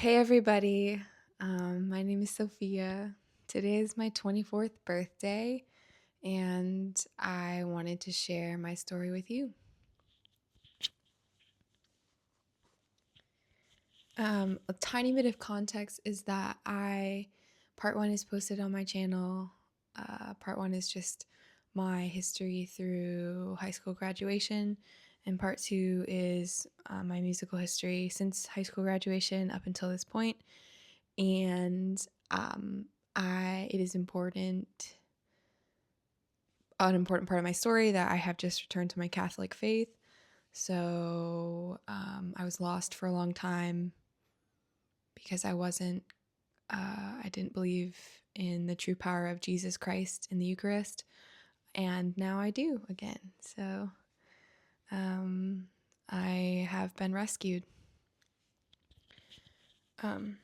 Hey everybody, my name is Sophia. Today is my 24th birthday, and I wanted to share my story with you. A tiny bit of context is that part one is posted on my channel. Part one is just my history through high school graduation, and part two is my musical history since high school graduation up until this point. And um, it is an important part of my story that I have just returned to my Catholic faith. So I was lost for a long time because I didn't believe in the true power of Jesus Christ in the Eucharist, and now I do again. So um, I have been rescued. Um,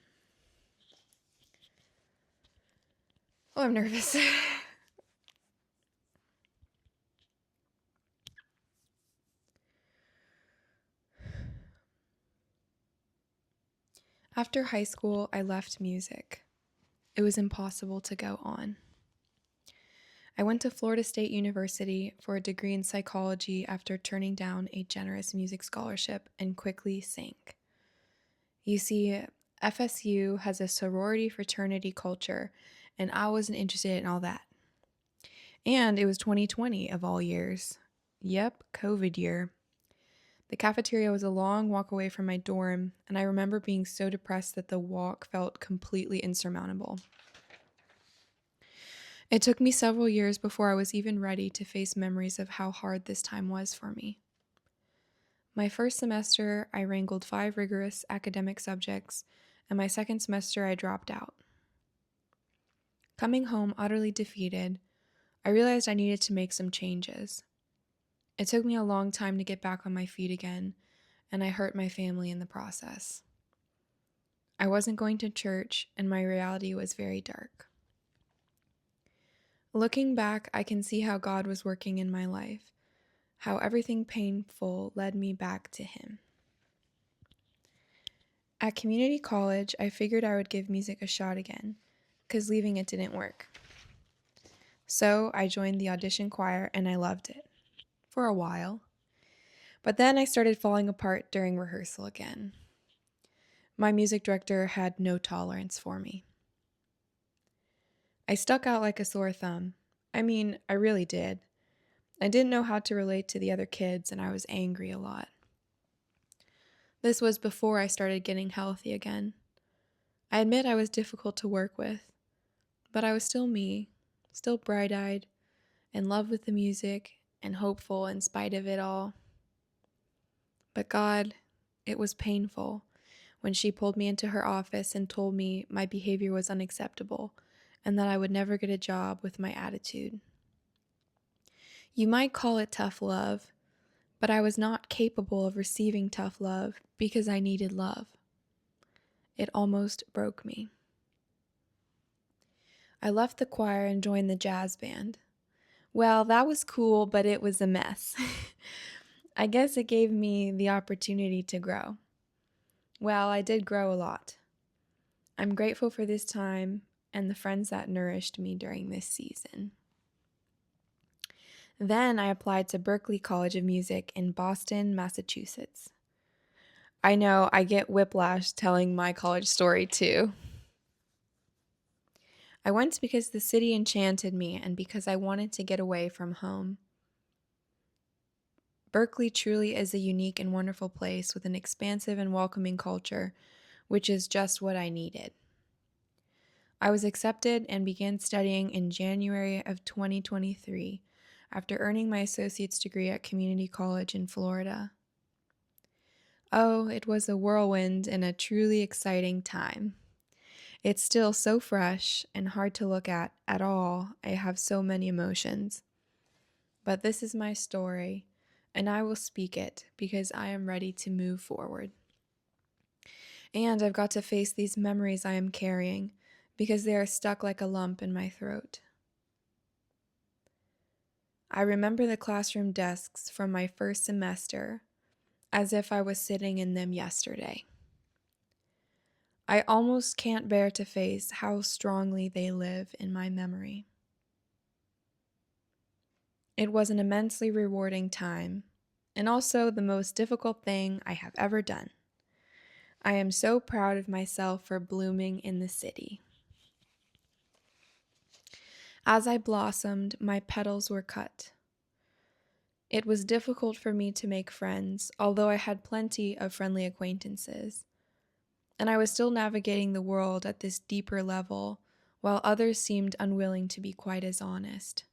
oh, I'm nervous. After high school, I left music. It was impossible to go on. I went to Florida State University for a degree in psychology after turning down a generous music scholarship and quickly sank. You see, FSU has a sorority fraternity culture, and I wasn't interested in all that. And it was 2020 of all years. Yep, COVID year. The cafeteria was a long walk away from my dorm, and I remember being so depressed that the walk felt completely insurmountable. It took me several years before I was even ready to face memories of how hard this time was for me. My first semester, I wrangled 5 rigorous academic subjects, and my second semester, I dropped out. Coming home utterly defeated, I realized I needed to make some changes. It took me a long time to get back on my feet again, and I hurt my family in the process. I wasn't going to church, and my reality was very dark. Looking back, I can see how God was working in my life, how everything painful led me back to Him. At community college, I figured I would give music a shot again, because leaving it didn't work. So I joined the audition choir and I loved it. For a while. But then I started falling apart during rehearsal again. My music director had no tolerance for me. I stuck out like a sore thumb. I mean, I really did. I didn't know how to relate to the other kids and I was angry a lot. This was before I started getting healthy again. I admit I was difficult to work with, but I was still me, still bright-eyed, in love with the music, and hopeful in spite of it all. But God, it was painful when she pulled me into her office and told me my behavior was unacceptable and that I would never get a job with my attitude. You might call it tough love, but I was not capable of receiving tough love because I needed love. It almost broke me. I left the choir and joined the jazz band. Well, that was cool, but it was a mess. I guess it gave me the opportunity to grow. Well, I did grow a lot. I'm grateful for this time and the friends that nourished me during this season. Then I applied to Berklee College of Music in Boston, Massachusetts. I know I get whiplash telling my college story too. I went because the city enchanted me and because I wanted to get away from home. Berklee truly is a unique and wonderful place with an expansive and welcoming culture, which is just what I needed. I was accepted and began studying in January of 2023 after earning my associate's degree at community college in Florida. Oh, it was a whirlwind and a truly exciting time. It's still so fresh and hard to look at all. I have so many emotions. But this is my story, and I will speak it because I am ready to move forward. And I've got to face these memories I am carrying because they are stuck like a lump in my throat. I remember the classroom desks from my first semester as if I was sitting in them yesterday. I almost can't bear to face how strongly they live in my memory. It was an immensely rewarding time, and also the most difficult thing I have ever done. I am so proud of myself for blooming in the city. As I blossomed, my petals were cut. It was difficult for me to make friends, although I had plenty of friendly acquaintances. And I was still navigating the world at this deeper level, while others seemed unwilling to be quite as honest.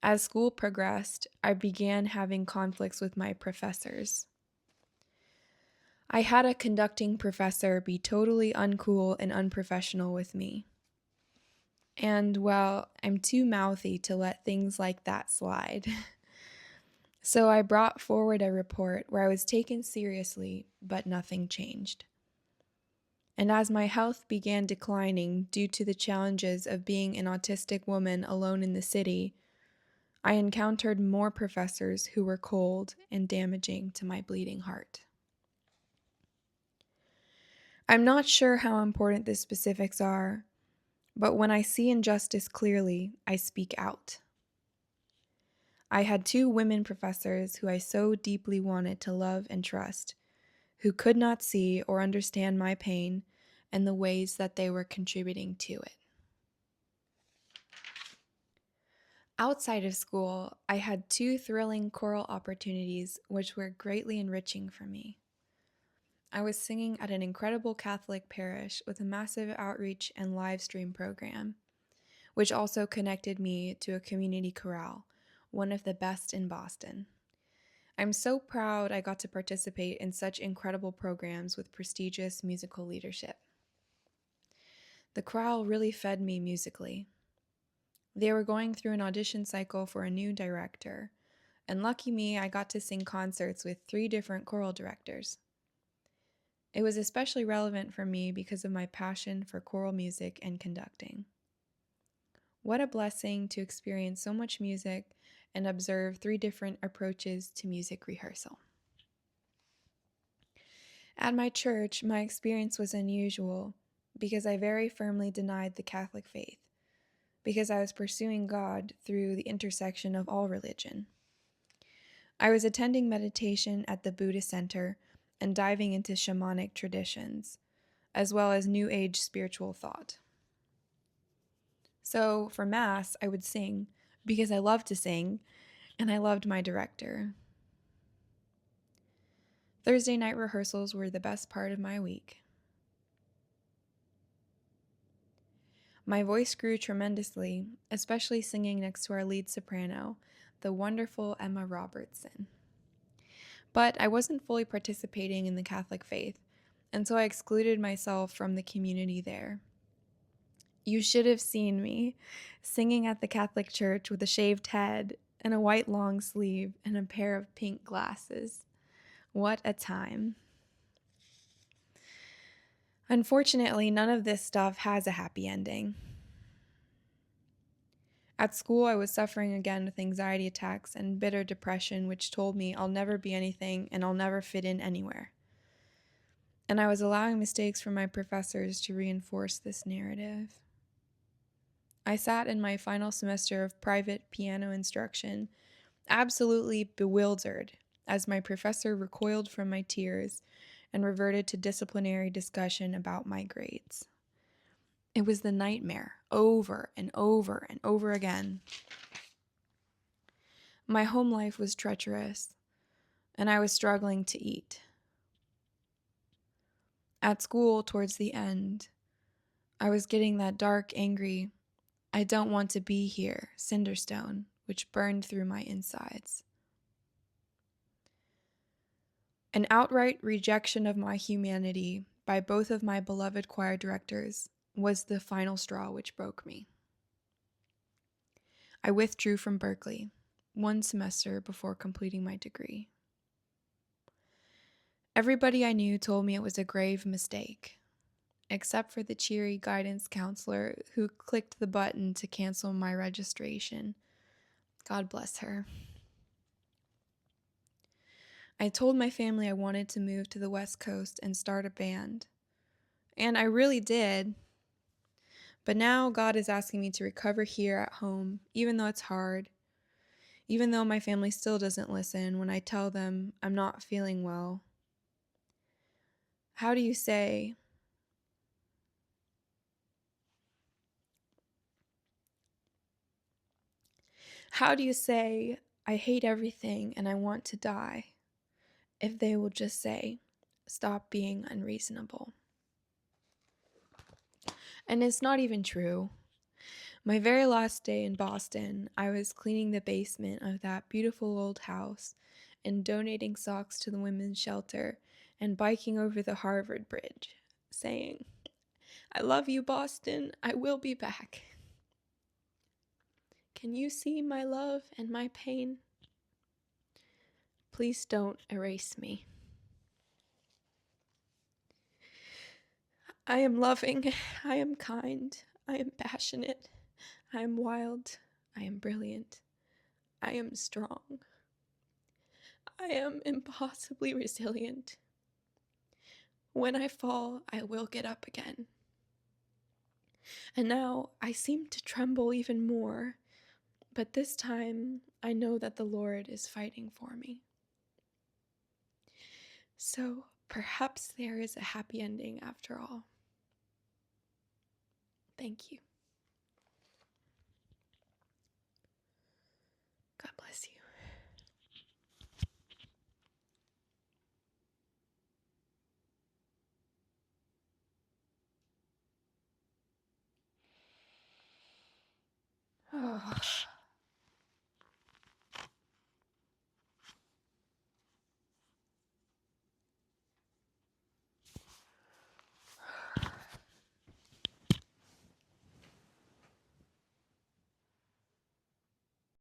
As school progressed, I began having conflicts with my professors. I had a conducting professor be totally uncool and unprofessional with me. And, well, I'm too mouthy to let things like that slide. So I brought forward a report where I was taken seriously, but nothing changed. And as my health began declining due to the challenges of being an autistic woman alone in the city, I encountered more professors who were cold and damaging to my bleeding heart. I'm not sure how important the specifics are, but when I see injustice clearly, I speak out. I had two women professors who I so deeply wanted to love and trust, who could not see or understand my pain and the ways that they were contributing to it. Outside of school, I had two thrilling choral opportunities which were greatly enriching for me. I was singing at an incredible Catholic parish with a massive outreach and live stream program, which also connected me to a community chorale, one of the best in Boston. I'm so proud I got to participate in such incredible programs with prestigious musical leadership. The chorale really fed me musically. They were going through an audition cycle for a new director, and lucky me, I got to sing concerts with 3 different choral directors. It was especially relevant for me because of my passion for choral music and conducting. What a blessing to experience so much music and observe 3 different approaches to music rehearsal. At my church, my experience was unusual because I very firmly denied the Catholic faith, because I was pursuing God through the intersection of all religion. I was attending meditation at the Buddhist Center and diving into shamanic traditions, as well as New Age spiritual thought. So for Mass, I would sing because I loved to sing and I loved my director. Thursday night rehearsals were the best part of my week. My voice grew tremendously, especially singing next to our lead soprano, the wonderful Emma Robertson. But I wasn't fully participating in the Catholic faith, and so I excluded myself from the community there. You should have seen me singing at the Catholic church with a shaved head and a white long sleeve and a pair of pink glasses. What a time. Unfortunately, none of this stuff has a happy ending. At school, I was suffering again with anxiety attacks and bitter depression, which told me I'll never be anything and I'll never fit in anywhere. And I was allowing mistakes from my professors to reinforce this narrative. I sat in my final semester of private piano instruction, absolutely bewildered, as my professor recoiled from my tears and reverted to disciplinary discussion about my grades. It was the nightmare, over and over and over again. My home life was treacherous, and I was struggling to eat. At school, towards the end, I was getting that dark, angry, I don't want to be here, cinderstone, which burned through my insides. An outright rejection of my humanity by both of my beloved choir directors was the final straw which broke me. I withdrew from Berklee 1 semester before completing my degree. Everybody I knew told me it was a grave mistake, except for the cheery guidance counselor who clicked the button to cancel my registration. God bless her. I told my family I wanted to move to the West Coast and start a band. And I really did. But now God is asking me to recover here at home, even though it's hard, even though my family still doesn't listen when I tell them I'm not feeling well. How do you say, how do you say, I hate everything and I want to die, if they will just say, stop being unreasonable? And it's not even true. My very last day in Boston, I was cleaning the basement of that beautiful old house and donating socks to the women's shelter and biking over the Harvard Bridge, saying, I love you, Boston. I will be back. Can you see my love and my pain? Please don't erase me. I am loving, I am kind, I am passionate, I am wild, I am brilliant, I am strong, I am impossibly resilient. When I fall, I will get up again. And now I seem to tremble even more, but this time I know that the Lord is fighting for me. So perhaps there is a happy ending after all. Thank you. God bless you. Oh.